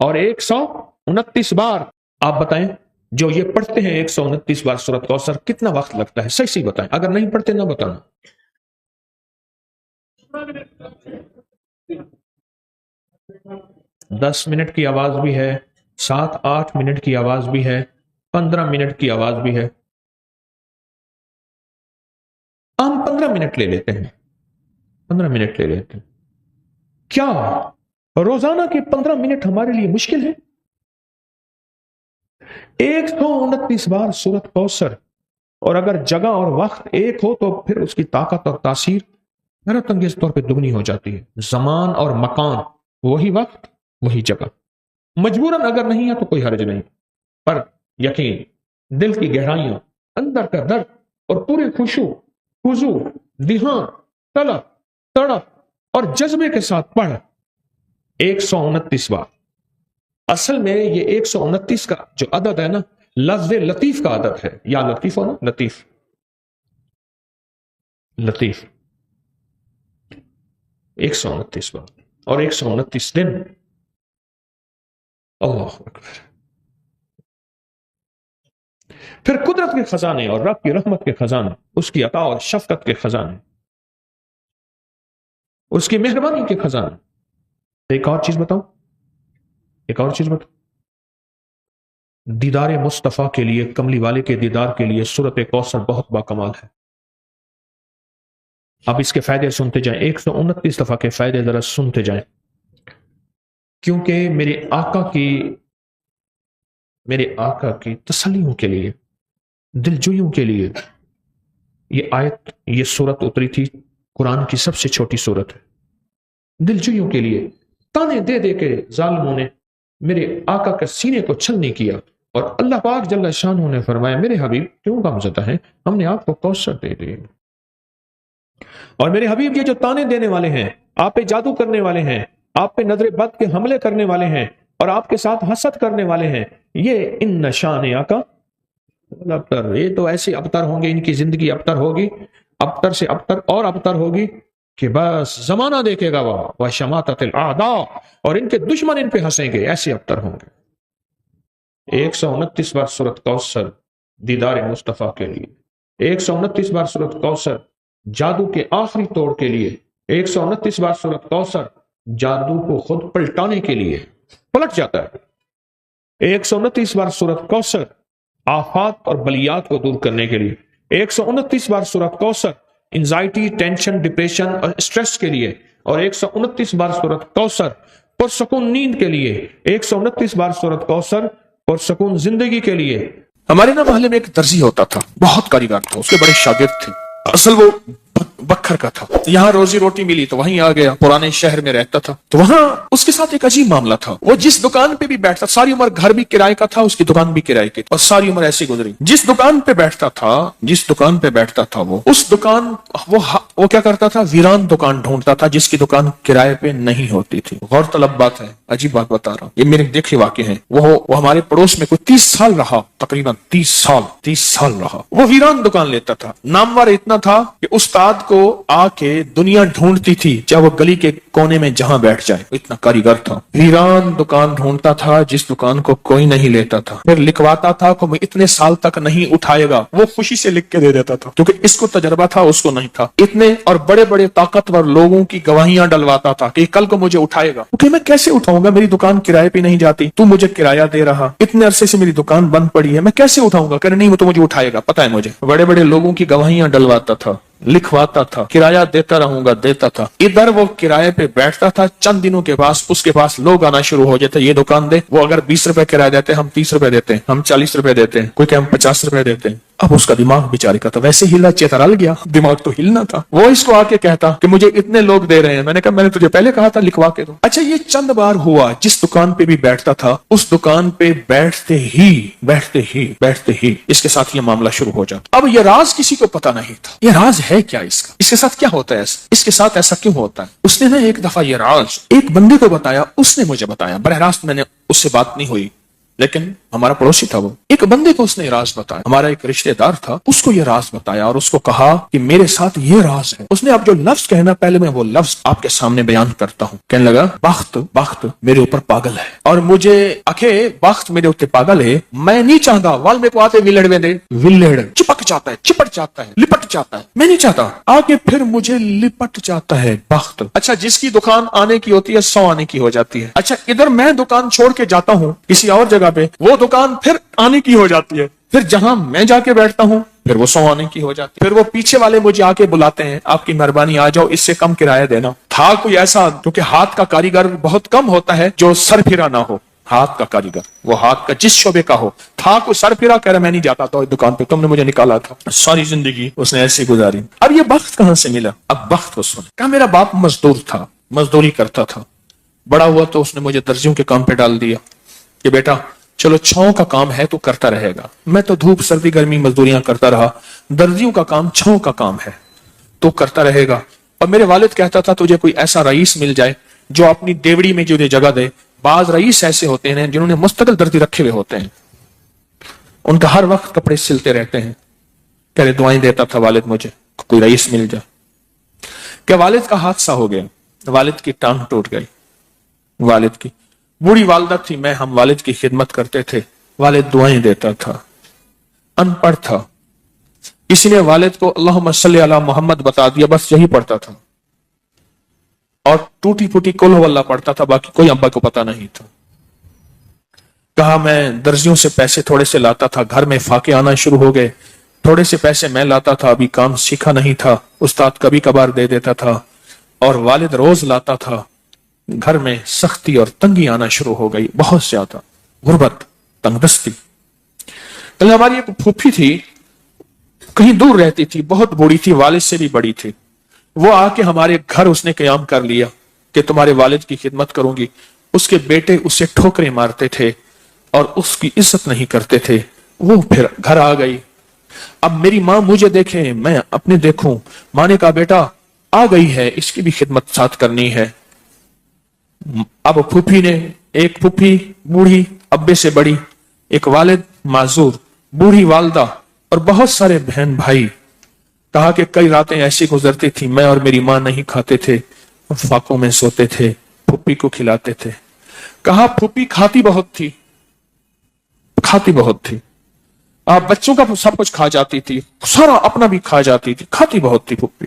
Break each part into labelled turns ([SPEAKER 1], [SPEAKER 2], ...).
[SPEAKER 1] اور 129 بار. آپ بتائیں جو یہ پڑھتے ہیں 129 بار سورۃ کوثر کتنا وقت لگتا ہے؟ صحیح بتائیں. اگر نہیں پڑھتے نہ بتانا. 10 منٹ کی آواز بھی ہے، 7-8 منٹ کی آواز بھی ہے، 15 منٹ کی آواز بھی ہے. ہم 15 منٹ لے لیتے ہیں. 15 منٹ لے لیتے ہیں. کیا روزانہ کے 15 منٹ ہمارے لیے مشکل ہے؟ 129 بار سورۃ کوثر، اور اگر جگہ اور وقت ایک ہو تو پھر اس کی طاقت اور تاثیر حیرت انگیز طور پہ دگنی ہو جاتی ہے. زمان اور مکان، وہی وقت وہی جگہ. مجبوراً اگر نہیں ہے تو کوئی حرج نہیں، پر یقین، دل کی گہرائیاں، اندر کا درد اور پورے خضوع، دھیان، طلب، تڑپ اور جذبے کے ساتھ پڑھ 129 بار. اصل میں یہ 129 کا جو عدد ہے نا، لفظ لطیف کا عدد ہے. یا لطیف ہو نا، لطیف 129 بار اور 129 دن. اللہ اکبر. پھر قدرت کے خزانے اور رب کی رحمت کے خزانے، اس کی عطا اور شفقت کے خزانے، اس کی مہربانی کے خزانے. ایک اور چیز بتاؤں، دیدار مصطفیٰ کے لیے، کملی والے کے دیدار کے لیے سورۃ کوثر بہت باکمال ہے. اب اس کے فائدے سنتے جائیں. 129 دفعہ کے فائدے ذرا سنتے جائیں، کیونکہ میرے آقا کی تسلیوں کے لیے، دلجوئیوں کے لیے یہ سورت اتری تھی. قرآن کی سب سے چھوٹی سورت ہے. دلجوئیوں کے لیے تانے دے دے کے ظالموں نے میرے آقا کے سینے کو چھلنی کیا، اور اللہ پاک جل شانہ نے فرمایا میرے حبیب کیوں غمزدہ ہیں، ہم نے آپ کو کوثر دے دی. اور میرے حبیب یہ جو تانے دینے والے ہیں، آپ پہ جادو کرنے والے ہیں، آپ پہ نظر بد کے حملے کرنے والے ہیں، اور آپ کے ساتھ حسد کرنے والے ہیں، یہ ان نشان آقا ابتر، یہ تو ایسے ابتر ہوں گے، ان کی زندگی ابتر ہوگی، ابتر سے ابتر اور ابتر ہوگی کہ بس زمانہ دیکھے گا وہ شماتت الاعداء، اور ان کے دشمن ان پہ ہنسیں گے، ایسے ابتر ہوں گے. 129 بار سورۃ کوثر دیدار مصطفیٰ کے لیے، 129 بار سورۃ کوثر جادو کے آخری توڑ کے لیے، 129 بار سورۃ کوثر جادو کو خود پلٹانے کے لیے، پلٹ جاتا ہے. 129 بار سورۃ کوثر آفات اور بلیات کو دور کرنے کے لیے، 129 بار سورۃ کوثر انزائٹی، ٹینشن، ڈپریشن اور اسٹریس کے لیے، اور 129 بار سورۃ کوثر پرسکون نیند کے لیے، 129 بار سورۃ کوثر پرسکون زندگی کے لیے. ہمارے نا محلے میں ایک درزی ہوتا تھا، بہت کاریگر تھا، اس کے بڑے شاگرد تھے. اصل وہ بکھر کا تھا، یہاں روزی روٹی ملی تو وہیں آ گیا. پرانے شہر میں رہتا تھا تو وہاں اس کے ساتھ ایک عجیب معاملہ تھا. وہ جس دکان پہ بھی بیٹھتا، ساری عمر گھر بھی کرائے کا تھا، اس کی دکان بھی کرائے کی، اور ساری عمر ایسی گزری. جس دکان پہ بیٹھتا تھا وہ اس دکان وہ کیا کرتا تھا، ویران دکان ڈھونڈتا تھا جس کی دکان کرائے پہ نہیں ہوتی تھی. غور طلب بات ہے، عجیب بات بتا رہا ہوں، یہ میرے دیکھے واقع ہیں. وہ ہمارے پڑوس میں کوئی 30 سال رہا، تقریباً 30 سال رہا. وہ ویران دکان لیتا تھا. نامور اتنا تھا کہ استاد کو آ کے دنیا ڈھونڈتی تھی، چاہے وہ گلی کے کونے میں جہاں بیٹھ جائے. اتنا کاریگر تھا. ویران دکان ڈھونڈتا تھا جس دکان کو کوئی نہیں لیتا تھا. پھر لکھواتا تھا کہ میں اتنے سال تک نہیں اٹھائے گا. وہ خوشی سے لکھ کے دے دیتا تھا کیونکہ اس کو تجربہ تھا، اس کو نہیں تھا. اتنے اور بڑے بڑے طاقتور لوگوں کی گواہیاں ڈلواتا تھا کہ کل کو مجھے اٹھائے گا. کیونکہ میں کیسے اٹھاؤں گا، میری دکان کرائے پہ نہیں جاتی، تو مجھے کرایہ دے رہا، اتنے عرصے سے میری دکان بند پڑی ہے، میں کیسے اٹھاؤں گا. کہ نہیں وہ تو مجھے اٹھائے گا، پتا ہے مجھے. بڑے بڑے لوگوں کی گواہیاں ڈلواتا تھا، لکھواتا تھا، کرایہ دیتا رہوں گا، دیتا تھا. ادھر وہ کرایے پہ بیٹھتا تھا، چند دنوں کے بعد اس کے پاس لوگ آنا شروع ہو جاتے. یہ دکان دے. وہ اگر 20 روپے کرایہ دیتے، ہم 30 روپے دیتے ہیں، ہم 40 روپے دیتے ہیں، کوئی کہ ہم 50 روپے دیتے ہیں. اب اس کا دماغ بیچارے کا تھا ویسے ہلا چیترال گیا، دماغ تو ہلنا تھا. وہ اس کو آ کے کہتا کہ مجھے اتنے لوگ دے رہے ہیں. میں نے کہا میں نے تجھے پہلے کہا تھا لکھوا کے دو. اچھا یہ چند بار ہوا. جس دکان پہ بھی بیٹھتا تھا، اس دکان پہ بیٹھتے ہی اس کے ساتھ یہ معاملہ شروع ہو جاتا. اب یہ راز کسی کو پتا نہیں تھا. یہ راز ہے کیا، اس کے ساتھ کیا ہوتا ہے، اس کے ساتھ ایسا کیوں ہوتا ہے. اس نے نا ایک دفعہ یہ راز ایک بندے کو بتایا. اس نے مجھے بتایا، براہ راست میں نے اس سے بات نہیں ہوئی،
[SPEAKER 2] لیکن ہمارا پڑوسی تھا، وہ ایک بندے کو اس نے راز بتایا، ہمارا ایک رشتہ دار تھا، اس کو یہ راز بتایا اور اس کو کہا کہ میرے ساتھ یہ راز ہے۔ اس نے اب جو لفظ کہنا، پہلے میں وہ لفظ آپ کے سامنے بیان کرتا ہوں۔ کہنے لگا بخت میرے اوپر پاگل ہے، اور مجھے بخت میرے اوپر پاگل ہے، میں نہیں چاہتا وال میں کو آتے ولڑ چپک جاتا ہے، چپٹ جاتا ہے، لپٹ جاتا ہے، میں نہیں چاہتا، آگے پھر مجھے لپٹ جاتا ہے بخت۔ اچھا، جس کی دکان آنے کی ہوتی ہے 100 آنے کی ہو جاتی ہے۔ اچھا، ادھر میں دکان چھوڑ کے جاتا ہوں کسی اور جگہ پہ، وہ دکان پھر آنے کی ہو جاتی ہے، پھر جہاں میں جا کے بیٹھتا ہوں پھر وہ 100 آنے کی ہو جاتی ہے، پھر وہ پیچھے والے مجھے آ کے بلاتے ہیں، آپ کی مہربانی آ جاؤ، اس سے کم کرایہ دینا۔ تھا کوئی ایسا، کیونکہ ہاتھ کا کاریگر بہت کم ہوتا ہے جو سر پھرا نہ ہو، ہاتھ کا کاریگر وہ ہاتھ کا جس شعبے کا ہو، تھا کوئی سر پھرا، کہہ رہا میں نہیں جاتا تو دکان پہ، تم نے مجھے نکالا تھا۔ ساری زندگی اس نے ایسی گزاری۔ اب یہ بخت کہاں سے ملا؟ اب بخت کو سن، کہا میرا باپ مزدور تھا، مزدوری کرتا تھا، بڑا ہوا تو اس نے مجھے درزیوں کے کام پہ ڈال دیا کہ بیٹا چلو چھاؤں کا کام ہے تو کرتا رہے گا۔ میں تو دھوپ سردی گرمی مزدوریاں کرتا رہا، درزیوں کا کام چھاؤں کا کام ہے تو کرتا رہے گا۔ اور میرے والد کہتا تھا تجھے کوئی ایسا رئیس مل جائے جو اپنی دیوڑی میں تجھے جگہ دے۔ بعض رئیس ایسے ہوتے ہیں جنہوں نے مستقل درزی رکھے ہوئے ہوتے ہیں، ان کا ہر وقت کپڑے سلتے رہتے ہیں۔ کہہ رہے دعائیں دیتا تھا والد مجھے کوئی رئیس مل جائے۔ کہ والد کا حادثہ ہو گیا، والد کی ٹانگ ٹوٹ گئی، والد کی بوڑھی والدہ تھی، میں ہم والد کی خدمت کرتے تھے، والد دعائیں دیتا تھا، ان پڑھ تھا، اسی نے والد کو اللہم صلی علی محمد بتا دیا، بس یہی پڑھتا تھا، اور ٹوٹی پھوٹی قل ہو اللہ پڑھتا تھا، باقی کوئی ابا کو پتا نہیں تھا۔ کہا میں درزیوں سے پیسے تھوڑے سے لاتا تھا، گھر میں فاقے آنا شروع ہو گئے، تھوڑے سے پیسے میں لاتا تھا، ابھی کام سیکھا نہیں تھا، استاد کبھی کبھار دے دیتا تھا، اور والد روز لاتا تھا۔ گھر میں سختی اور تنگی آنا شروع ہو گئی، بہت زیادہ غربت، تنگ دستی۔ ہماری ایک پھوپھی تھی، کہیں دور رہتی تھی، بہت بوڑھی تھی، والد سے بھی بڑی تھی، وہ آ کے ہمارے گھر اس نے قیام کر لیا کہ تمہارے والد کی خدمت کروں گی۔ اس کے بیٹے اسے ٹھوکریں مارتے تھے اور اس کی عزت نہیں کرتے تھے، وہ پھر گھر آ گئی۔ اب میری ماں مجھے دیکھے، میں اپنے دیکھوں، ماں نے کہا بیٹا آ گئی ہے، اس کی بھی خدمت ساتھ کرنی ہے۔ اب پھوپھی نے، ایک پھوپھی بوڑھی ابے سے بڑی، ایک والد معذور، بوڑھی والدہ اور بہت سارے بہن بھائی، کہا کہ کئی راتیں ایسی گزرتی تھی میں اور میری ماں نہیں کھاتے تھے، فاقوں میں سوتے تھے، پھوپھی کو کھلاتے تھے۔ کہا پھوپھی کھاتی بہت تھی، کھاتی بہت تھی، آپ بچوں کا سب کچھ کھا جاتی تھی، سارا اپنا بھی کھا جاتی تھی، کھاتی بہت تھی پھوپھی۔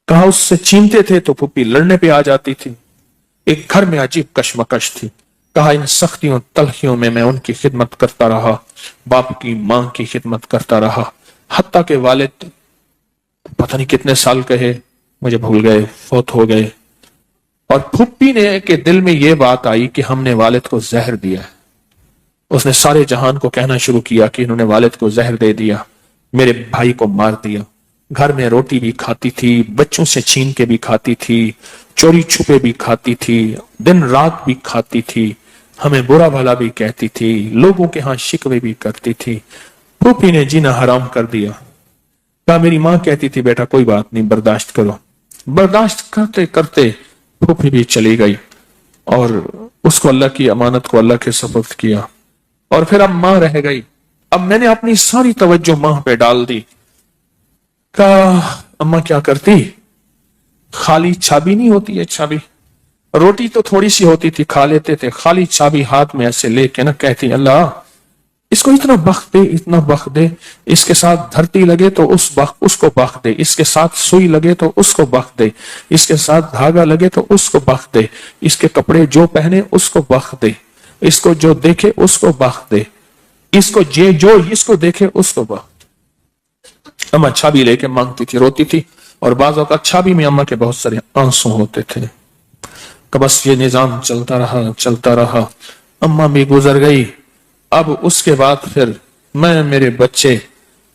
[SPEAKER 2] کہا اس سے چھینتے تھے تو پھوپھی لڑنے پہ آ جاتی تھی، ایک گھر میں عجیب کشمکش تھی۔ کہا ان سختیوں تلخیوں میں ان کی خدمت کرتا رہا، باپ کی ماں کی خدمت کرتا رہا، حتیٰ کہ والد پتہ نہیں کتنے سال کہے مجھے بھول گئے، فوت ہو گئے۔ اور پھوپھی نے کے دل میں یہ بات آئی کہ ہم نے والد کو زہر دیا ہے۔ اس نے سارے جہان کو کہنا شروع کیا کہ انہوں نے والد کو زہر دے دیا، میرے بھائی کو مار دیا۔ گھر میں روٹی بھی کھاتی تھی، بچوں سے چھین کے بھی کھاتی تھی، چوری چھپے بھی کھاتی تھی، دن رات بھی کھاتی تھی، ہمیں برا بھلا بھی کہتی تھی، لوگوں کے ہاں شکوے بھی کرتی تھی۔ پھوپھی نے جینا حرام کر دیا۔ کہا میری ماں کہتی تھی بیٹا کوئی بات نہیں، برداشت کرو۔ برداشت کرتے کرتے پھوپھی بھی چلی گئی اور اس کو اللہ کی امانت کو اللہ کے سپرد کیا، اور پھر اب ماں رہ گئی۔ اب میں نے اپنی ساری توجہ ماں پہ ڈال دی۔ کہا اماں کیا کرتی؟ خالی چابی نہیں ہوتی ہے، چابی، روٹی تو تھوڑی سی ہوتی تھی کھا لیتے تھے، خالی چابی ہاتھ میں ایسے لے کے نا کہتی اللہ اس کو اتنا بخت دے، اتنا بخت دے، اس کے ساتھ دھرتی لگے تو اس کو بخت دے، اس کے ساتھ سوئی لگے تو اس کو بخت دے، اس کے ساتھ دھاگا لگے تو اس کو بخت دے، اس کے کپڑے جو پہنے اس کو بخت دے، اس کو جو دیکھے اس کو بخت دے، اس کو جو اس کو دیکھے اس کو بخت۔ اماں چھابی لے کے مانگتی تھی، روتی تھی، اور بعض اوقات چھابی میں اماں کے بہت سارے آنسو ہوتے تھے۔ کہ بس یہ نظام چلتا رہا چلتا رہا، اماں بھی گزر گئی۔ اب اس کے بعد پھر میں، میرے بچے،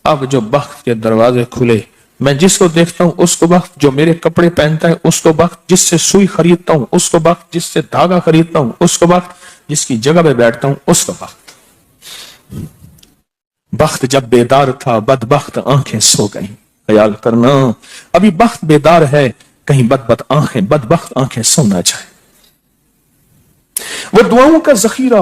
[SPEAKER 2] اب جو بخت کے دروازے کھلے، میں جس کو دیکھتا ہوں اس کو بخت، جو میرے کپڑے پہنتا ہے اس کو بخت، جس سے سوئی خریدتا ہوں اس کو بخت، جس سے دھاگا خریدتا ہوں اس کو بخت، جس کی جگہ پہ بیٹھتا ہوں اس کو بخت۔ بخت جب بیدار تھا بدبخت آنکھیں سو گئیں۔ خیال کرنا ابھی بخت بیدار ہے، کہیں بدبخت آنکھیں سو نہ جائے۔ وہ دعاؤں کا ذخیرہ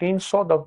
[SPEAKER 1] 300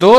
[SPEAKER 2] 2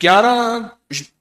[SPEAKER 2] 11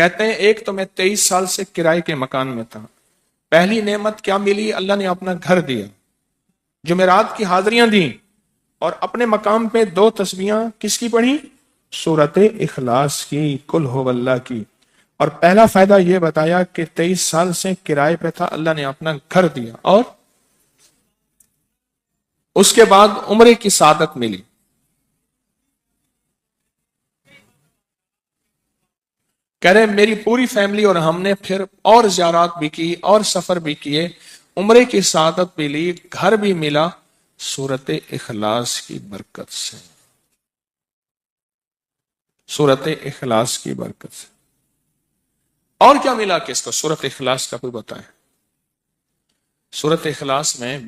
[SPEAKER 2] کہتے ہیں ایک تو میں 23 سال سے کرائے کے مکان میں تھا، پہلی نعمت کیا ملی؟ اللہ نے اپنا گھر دیا، جمعرات کی حاضریاں دیں، اور اپنے مقام پہ 2 تسبیحاں کس کی پڑھی؟ سورت اخلاص کی، قل هو اللہ کی۔ اور پہلا فائدہ یہ بتایا کہ 23 سال سے کرائے پہ تھا، اللہ نے اپنا گھر دیا، اور اس کے بعد عمرے کی سعادت ملی۔ کہہ رہے میری پوری فیملی اور ہم نے پھر اور زیارات بھی کی اور سفر بھی کیے، عمرے کی سعادت بھی لی، گھر بھی ملا، سورت اخلاص کی برکت سے، سورت اخلاص کی برکت سے۔ اور کیا ملا کس کو؟ سورت اخلاص کا کوئی بتائے؟ سورت اخلاص میں